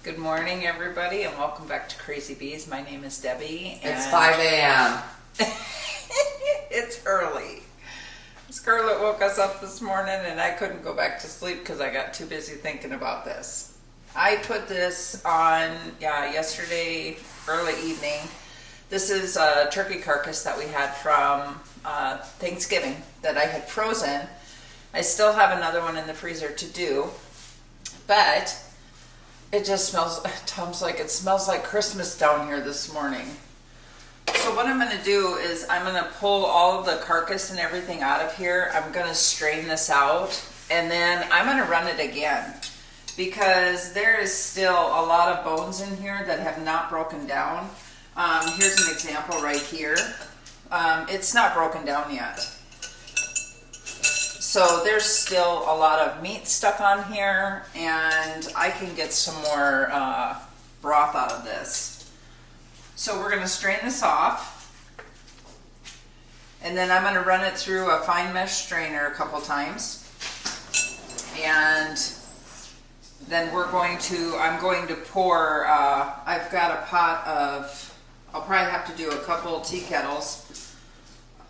Good morning, everybody, and welcome back to Crazy Bees. My name is Debbie. And it's 5 a.m. It's early. Scarlett woke us up this morning, and I couldn't go back to sleep because I got too busy thinking about this. I put this on yesterday early evening. This is a turkey carcass that we had from Thanksgiving that I had frozen. I still have another one in the freezer to do, but it just smells, Tom's like, it smells like Christmas down here this morning. So what I'm going to do is I'm going to pull all of the carcass and everything out of here. I'm going to strain this out, and then I'm going to run it again because there is still a lot of bones in here that have not broken down. Here's an example right here. It's not broken down yet. So there's still a lot of meat stuck on here, and I can get some more broth out of this. So we're going to strain this off, and then I'm going to run it through a fine mesh strainer a couple times, and then I'm going to pour, I've got a pot of, I'll probably have to do a couple tea kettles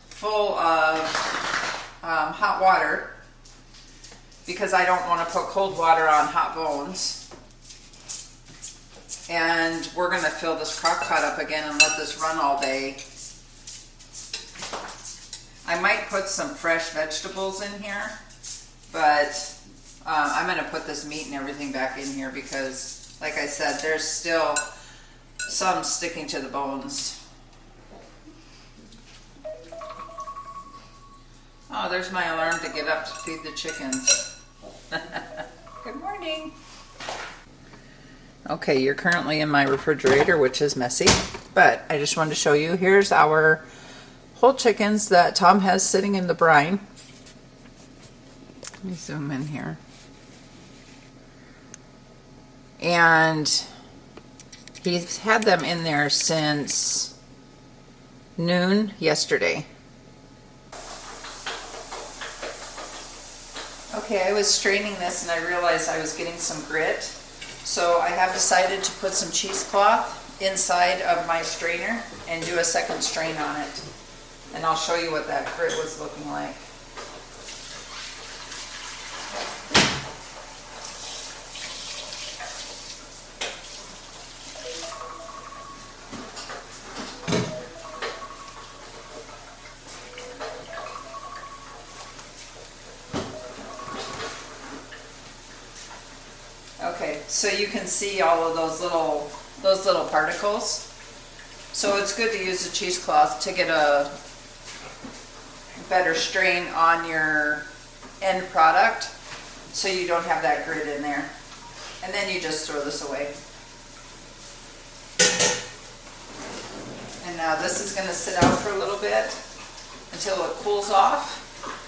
full of hot water, because I don't want to put cold water on hot bones. And we're going to fill this crock pot up again and let this run all day. I might put some fresh vegetables in here, but I'm going to put this meat and everything back in here because, like I said, there's still some sticking to the bones. Oh, there's my alarm to get up to feed the chickens. Good morning. Okay, you're currently in my refrigerator, which is messy, but I just wanted to show you. Here's our whole chickens that Tom has sitting in the brine. Let me zoom in here. And he's had them in there since noon yesterday. Okay, I was straining this and I realized I was getting some grit. So I have decided to put some cheesecloth inside of my strainer and do a second strain on it. And I'll show you what that grit was looking like. Okay, so you can see all of those little particles. So it's good to use a cheesecloth to get a better strain on your end product, so you don't have that grit in there. And then you just throw this away. And now this is going to sit out for a little bit until it cools off,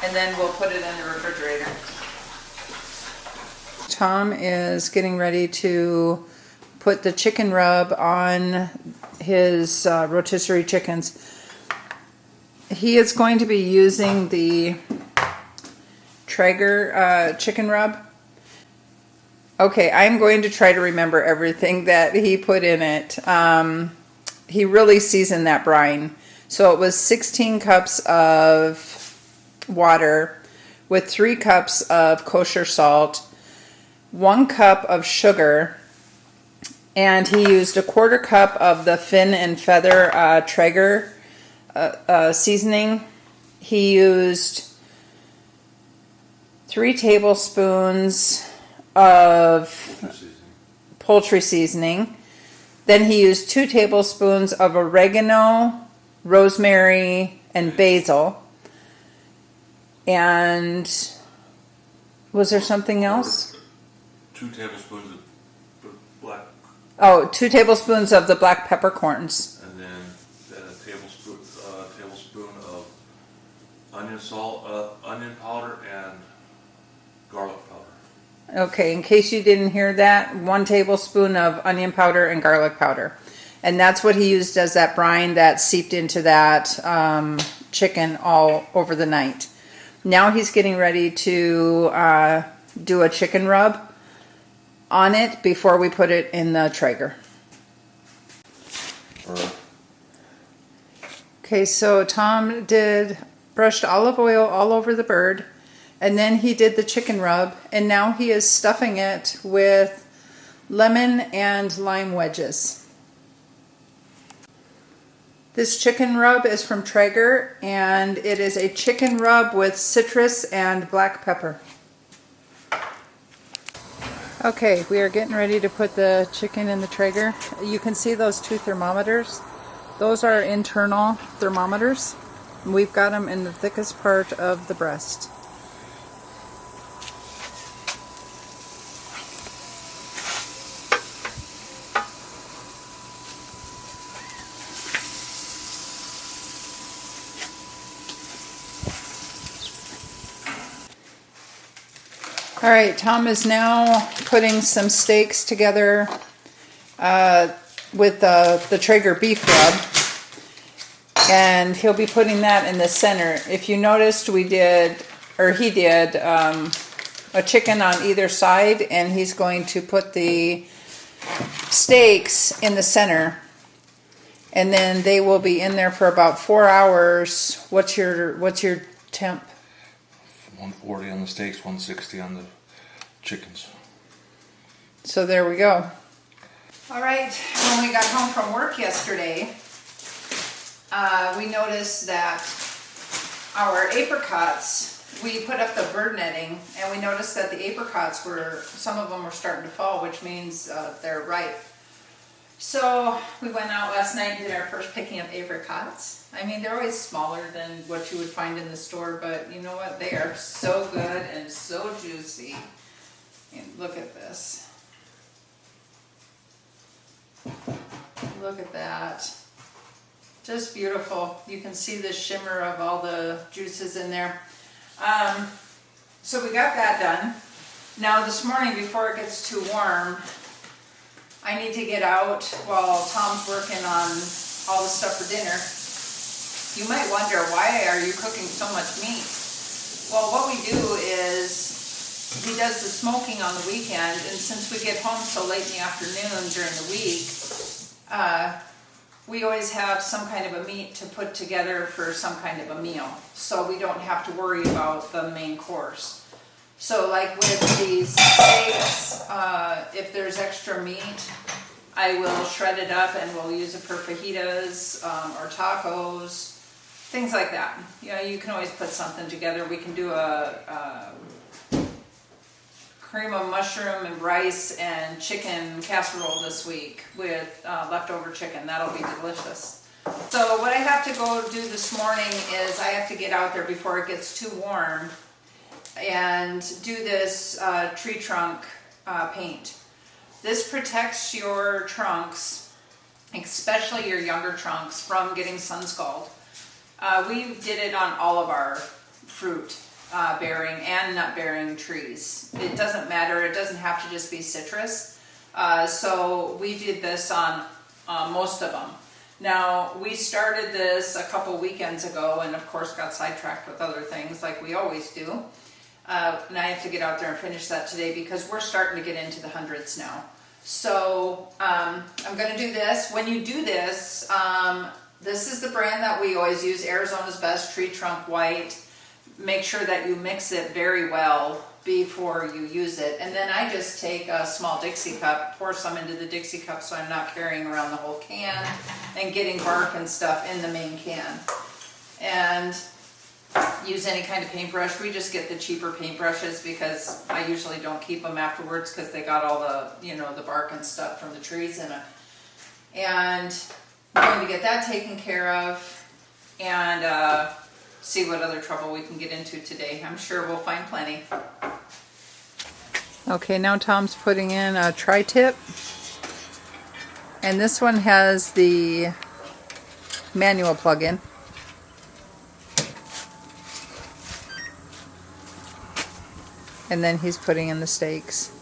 and then we'll put it in the refrigerator. Tom is getting ready to put the chicken rub on his rotisserie chickens. He is going to be using the Traeger chicken rub. Okay, I'm going to try to remember everything that he put in it. He really seasoned that brine. So it was 16 cups of water with 3 cups of kosher salt, 1 cup of sugar, and he used a 1/4 cup of the fin and feather Traeger seasoning. He used 3 tablespoons of poultry seasoning. Then he used 2 tablespoons of oregano, rosemary, and basil. And was there something else? 2 tablespoons of black. Oh, 2 tablespoons of the black peppercorns. And then a tablespoon of onion powder and garlic powder. Okay, in case you didn't hear that, 1 tablespoon of onion powder and garlic powder. And that's what he used as that brine that seeped into that chicken all over the night. Now he's getting ready to do a chicken rub. on it before we put it in the Traeger. Okay, so Tom brushed olive oil all over the bird, and then he did the chicken rub, and now he is stuffing it with lemon and lime wedges. This chicken rub is from Traeger, and it is a chicken rub with citrus and black pepper. Okay, we are getting ready to put the chicken in the Traeger. You can see those two thermometers. Those are internal thermometers. We've got them in the thickest part of the breast. All right, Tom is now putting some steaks together with the Traeger beef rub, and he'll be putting that in the center. If you noticed, he did a chicken on either side, and he's going to put the steaks in the center, and then they will be in there for about 4 hours. What's your temp? 140 on the steaks, 160 on the chickens. So there we go. All right, when we got home from work yesterday, we noticed that our apricots, we put up the bird netting, and we noticed that the apricots some of them were starting to fall, which means they're ripe. So we went out last night and did our first picking of apricots. I mean, they're always smaller than what you would find in the store, but you know what? They are so good and so juicy. And look at this. Look at that. Just beautiful. You can see the shimmer of all the juices in there. So we got that done. Now this morning, before it gets too warm, I need to get out while Tom's working on all the stuff for dinner. You might wonder, why are you cooking so much meat? Well, what we do is he does the smoking on the weekend, and since we get home so late in the afternoon during the week, we always have some kind of a meat to put together for some kind of a meal, so we don't have to worry about the main course. So like with these steaks, if there's extra meat, I will shred it up and we'll use it for fajitas or tacos, things like that. You know, you can always put something together. We can do a cream of mushroom and rice and chicken casserole this week with leftover chicken. That'll be delicious. So what I have to go do this morning is I have to get out there before it gets too warm and do this tree trunk paint. This protects your trunks, especially your younger trunks, from getting sun scald. We did it on all of our fruit bearing and nut bearing trees. It doesn't matter, it doesn't have to just be citrus. So we did this on most of them. Now, we started this a couple weekends ago and of course got sidetracked with other things like we always do. And I have to get out there and finish that today because we're starting to get into the hundreds now. So I'm going to do this. When you do this, this is the brand that we always use, Arizona's Best Tree Trunk White. Make sure that you mix it very well before you use it. And then I just take a small Dixie cup, pour some into the Dixie cup so I'm not carrying around the whole can and getting bark and stuff in the main can. And use any kind of paintbrush. We just get the cheaper paintbrushes because I usually don't keep them afterwards because they got all the, the bark and stuff from the trees in it. And I'm going to get that taken care of and see what other trouble we can get into today. I'm sure we'll find plenty. Okay, now Tom's putting in a tri-tip. And this one has the manual plug-in. And then he's putting in the steaks.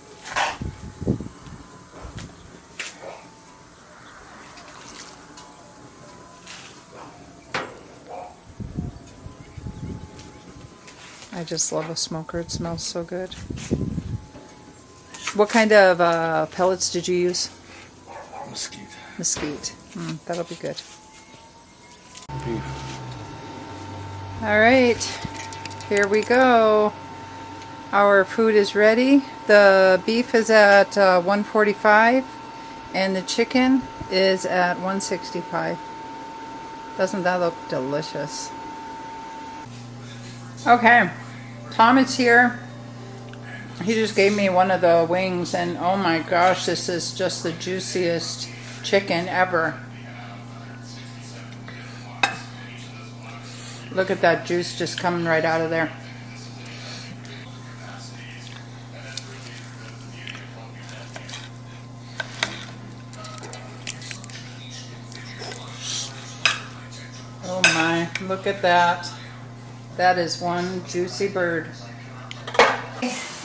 I just love a smoker, it smells so good. What kind of pellets did you use? Mesquite. Mesquite. That'll be good. Beef. All right, here we go. Our food is ready. The beef is at 145 and the chicken is at 165. Doesn't that look delicious? Okay, Tom is here. He just gave me one of the wings and oh my gosh, this is just the juiciest chicken ever. Look at that juice just coming right out of there. Oh my, look at that. That is one juicy bird.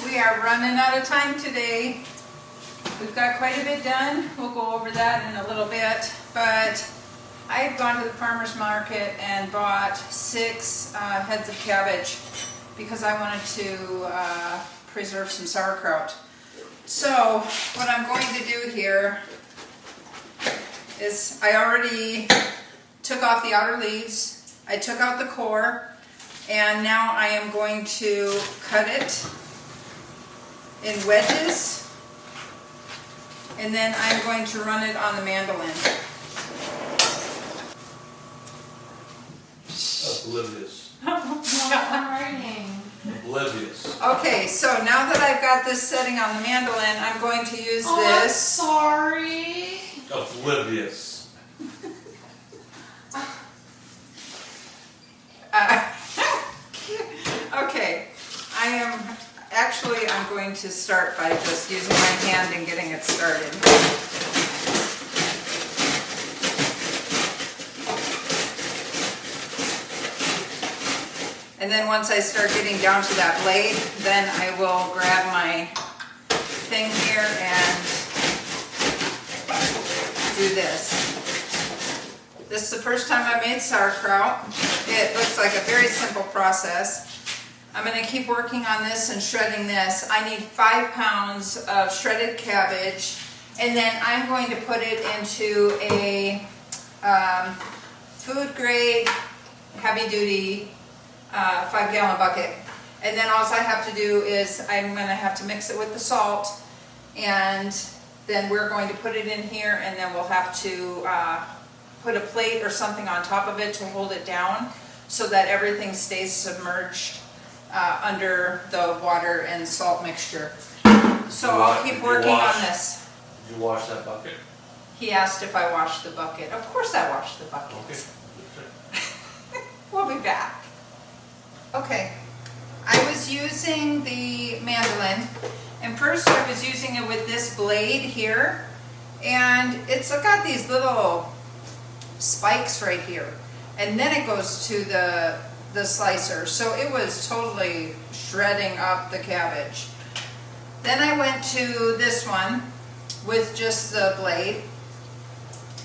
We are running out of time today. We've got quite a bit done. We'll go over that in a little bit, but I've gone to the farmer's market and bought 6 heads of cabbage because I wanted to preserve some sauerkraut. So what I'm going to do here is I already took off the outer leaves, I took out the core, and now I am going to cut it in wedges, and then I'm going to run it on the mandolin. Oblivious. Writing. Oblivious. Okay, so now that I've got this setting on the mandolin, I'm going to use I'm this. sorry. Oblivious. Okay, I'm going to start by just using my hand and getting it started. And then once I start getting down to that blade, then I will grab my thing here and do this. This is the first time I made sauerkraut. It looks like a very simple process. I'm going to keep working on this and shredding this. I need 5 pounds of shredded cabbage, and then I'm going to put it into a food grade, heavy duty 5-gallon bucket. And then all I have to do is I'm going to have to mix it with the salt, and then we're going to put it in here, and then we'll have to put a plate or something on top of it to hold it down so that everything stays submerged under the water and salt mixture. So I'll keep working on this. Did you wash that bucket? He asked if I washed the bucket. Of course I washed the bucket. Okay. We'll be back. Okay, I was using the mandolin, and first I was using it with this blade here, and it's got these little spikes right here, and then it goes to the slicer, so it was totally shredding up the cabbage. Then I went to this one with just the blade,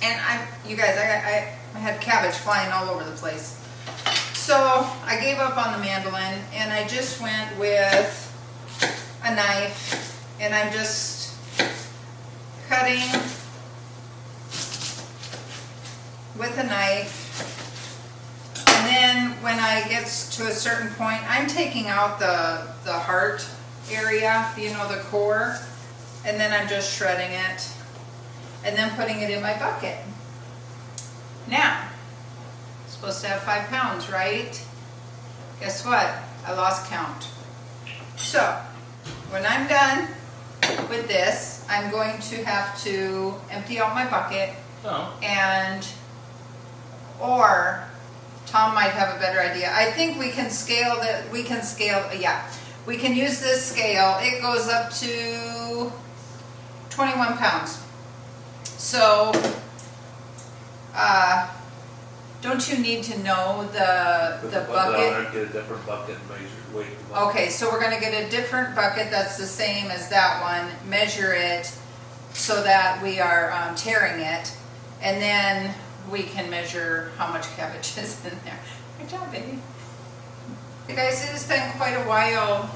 and you guys, I had cabbage flying all over the place. So I gave up on the mandolin, and I just went with a knife, and I'm just cutting with a knife. And then when I get to a certain point, I'm taking out the heart area, you know, the core, and then I'm just shredding it and then putting it in my bucket. Now, it's supposed to have 5 pounds, right? Guess what? I lost count. So, when I'm done with this, I'm going to have to empty out my bucket, or Tom might have a better idea. I think we can scale that. We can use this scale. It goes up to 21 pounds. So, don't you need to know the bucket? Get a different bucket and measure weight. The bucket. Okay, so we're going to get a different bucket that's the same as that one, measure it so that we are tearing it, and then we can measure how much cabbage is in there. Good job, baby. Hey guys, it has been quite a while.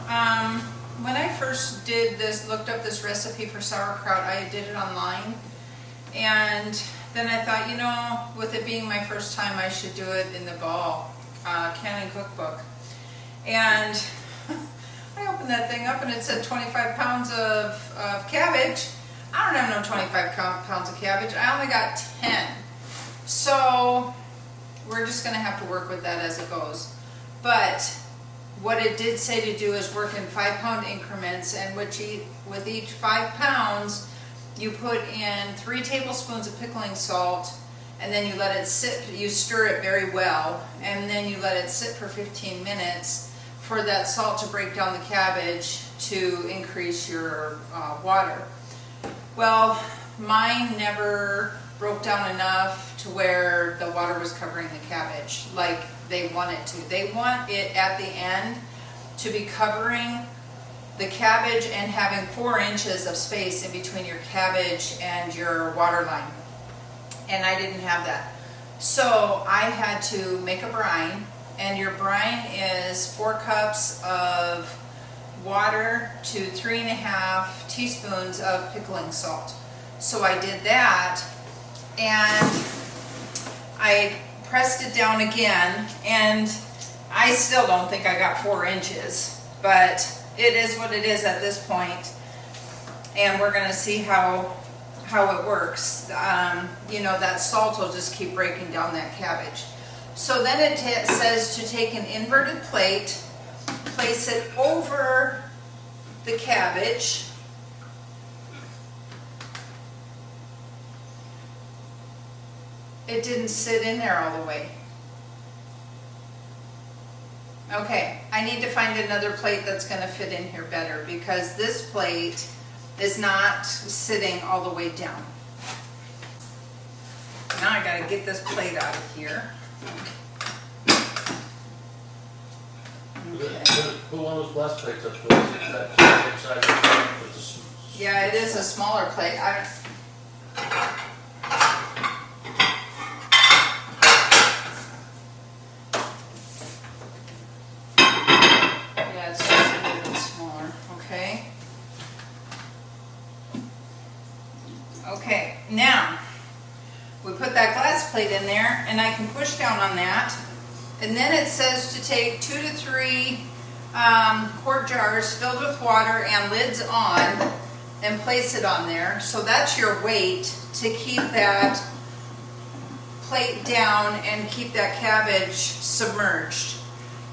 when I first did this, looked up this recipe for sauerkraut, I did it online. And then I thought, you know, with it being my first time, I should do it in the Ball Canning Cookbook. And I opened that thing up and it said 25 pounds of cabbage. I don't have no 25 pounds of cabbage. I only got 10. So we're just going to have to work with that as it goes. But what it did say to do is work in 5-pound increments, and with each 5 pounds, you put in 3 tablespoons of pickling salt, and then you let it sit, you stir it very well, and then you let it sit for 15 minutes for that salt to break down the cabbage to increase your water. Well, mine never broke down enough to where the water was covering the cabbage like they want it to. They want it at the end to be covering the cabbage and having 4 inches of space in between your cabbage and your water line. And I didn't have that. So I had to make a brine, and your brine is 4 cups of water to 3.5 teaspoons of pickling salt. So I did that, and I pressed it down again, and I still don't think I got 4 inches, but it is what it is at this point, and we're going to see how it works. You know, that salt will just keep breaking down that cabbage. So then it says to take an inverted plate, place it over the cabbage, it didn't sit in there all the way. Okay, I need to find another plate that's going to fit in here better, because this plate is not sitting all the way down. Now I got to get this plate out of here. Okay. Put one of those glass plates up to us. Is that same size? Yeah, it is a smaller plate. Yeah, it's just a little bit smaller. Okay. Okay, now we put that glass plate in there, and I can push down on that. And then it says to take 2 to 3 quart jars filled with water and lids on, and place it on there. So that's your weight to keep that plate down and keep that cabbage submerged.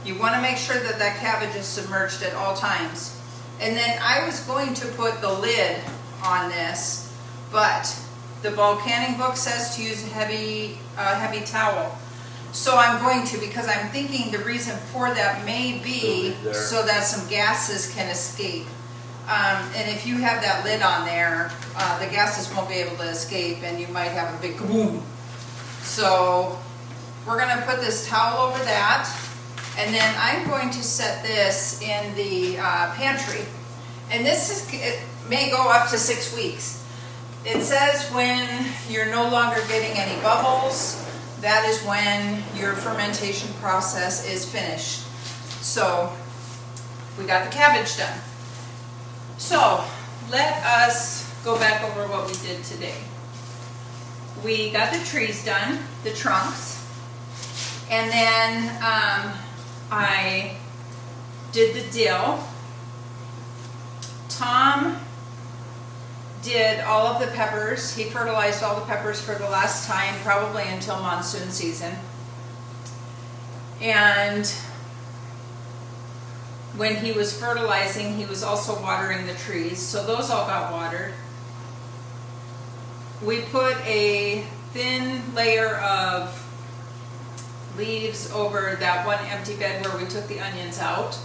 You want to make sure that that cabbage is submerged at all times. And then I was going to put the lid on this, but the Ball Canning book says to use a heavy towel. So I'm going to, because I'm thinking the reason for that may be so that some gases can escape. And if you have that lid on there, the gases won't be able to escape, and you might have a big kaboom. So we're going to put this towel over that, and then I'm going to set this in the pantry. And it may go up to 6 weeks. It says when you're no longer getting any bubbles, that is when your fermentation process is finished. So we got the cabbage done. So let us go back over what we did today. We got the trees done, the trunks, and then I did the dill. Tom did all of the peppers. He fertilized all the peppers for the last time, probably until monsoon season. And when he was fertilizing, he was also watering the trees, so those all got watered. We put a thin layer of leaves over that one empty bed where we took the onions out.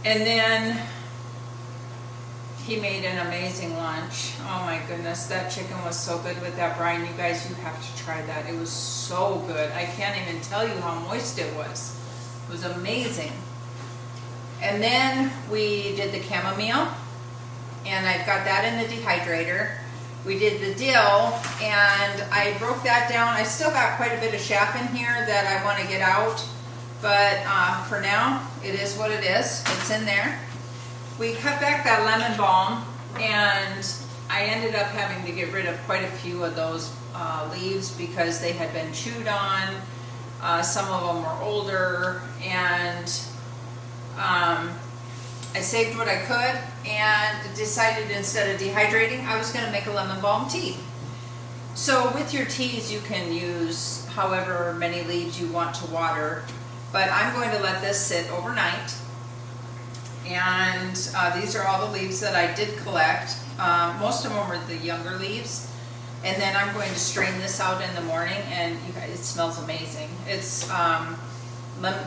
And then he made an amazing lunch. Oh my goodness, that chicken was so good with that brine. You guys, you have to try that. It was so good. I can't even tell you how moist it was. It was amazing. And then we did the chamomile, and I've got that in the dehydrator. We did the dill, and I broke that down. I still got quite a bit of chaff in here that I want to get out, but for now, it is what it is. It's in there. We cut back that lemon balm, and I ended up having to get rid of quite a few of those leaves because they had been chewed on. Some of them were older, and I saved what I could and decided instead of dehydrating, I was going to make a lemon balm tea. So with your teas, you can use however many leaves you want to water, but I'm going to let this sit overnight. And these are all the leaves that I did collect. Most of them are the younger leaves. And then I'm going to strain this out in the morning, and you guys, it smells amazing. It's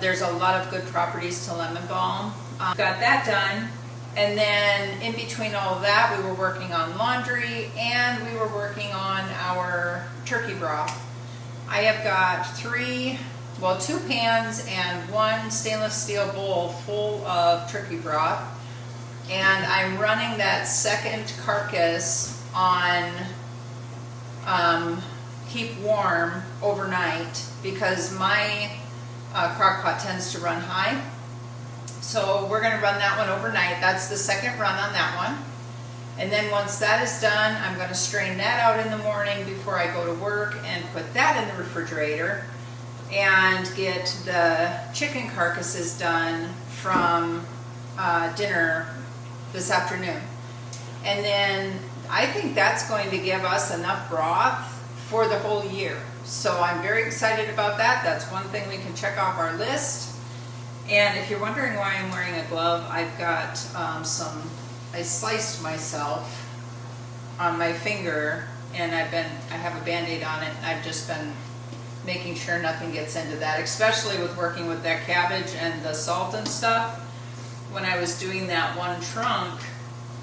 there's a lot of good properties to lemon balm. Got that done, and then in between all of that, we were working on laundry, and we were working on our turkey broth. I have got two pans and one stainless steel bowl full of turkey broth, and I'm running that second carcass on keep warm overnight because my crock pot tends to run high. So we're going to run that one overnight. That's the second run on that one. And then once that is done, I'm going to strain that out in the morning before I go to work and put that in the refrigerator and get the chicken carcasses done from dinner this afternoon. And then I think that's going to give us enough broth for the whole year. So I'm very excited about that. That's one thing we can check off our list. And if you're wondering why I'm wearing a glove, I've got I sliced myself on my finger, and I have a Band-Aid on it. I've just been making sure nothing gets into that, especially with working with that cabbage and the salt and stuff. When I was doing that one trunk,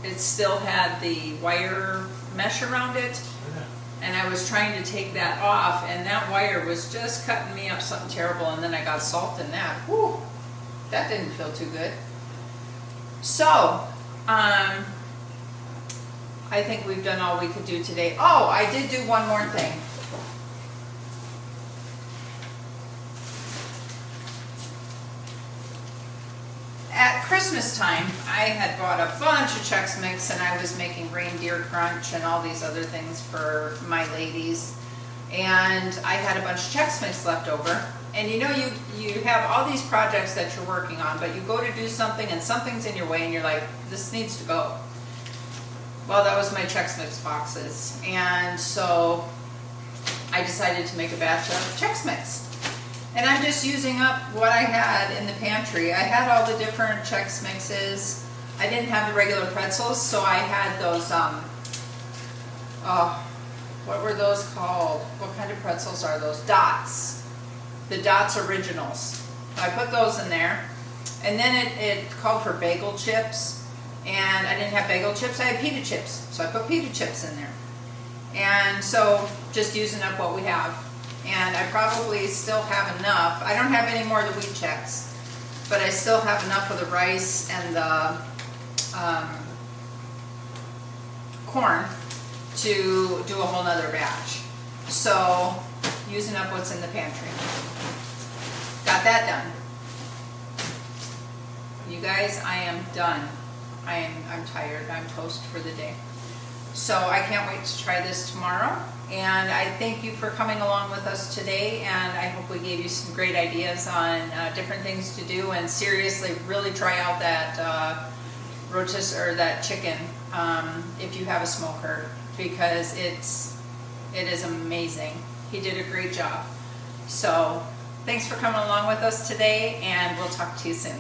it still had the wire mesh around it, and I was trying to take that off, and that wire was just cutting me up something terrible, and then I got salt in that. Whew, that didn't feel too good. So, I think we've done all we could do today. Oh, I did do one more thing. At Christmas time, I had bought a bunch of Chex Mix, and I was making reindeer crunch and all these other things for my ladies. And I had a bunch of Chex Mix left over. And you know, you have all these projects that you're working on, but you go to do something and something's in your way and you're like, this needs to go. Well, that was my Chex Mix boxes. And so I decided to make a batch of Chex Mix. And I'm just using up what I had in the pantry. I had all the different Chex Mixes. I didn't have the regular pretzels, so I had those, what were those called? What kind of pretzels are those? Dots. The Dots Originals. I put those in there. And then it called for bagel chips. And I didn't have bagel chips, I had pita chips. So I put pita chips in there. And so just using up what we have. And I probably still have enough. I don't have any more of the wheat checks, but I still have enough of the rice and the corn to do a whole nother batch. So using up what's in the pantry. Got that done. You guys, I am done. I'm tired. I'm toast for the day. So I can't wait to try this tomorrow. And I thank you for coming along with us today, and I hope we gave you some great ideas on different things to do. And seriously, really try out that rotisserie or that chicken if you have a smoker, because it is amazing. He did a great job. So thanks for coming along with us today, and we'll talk to you soon.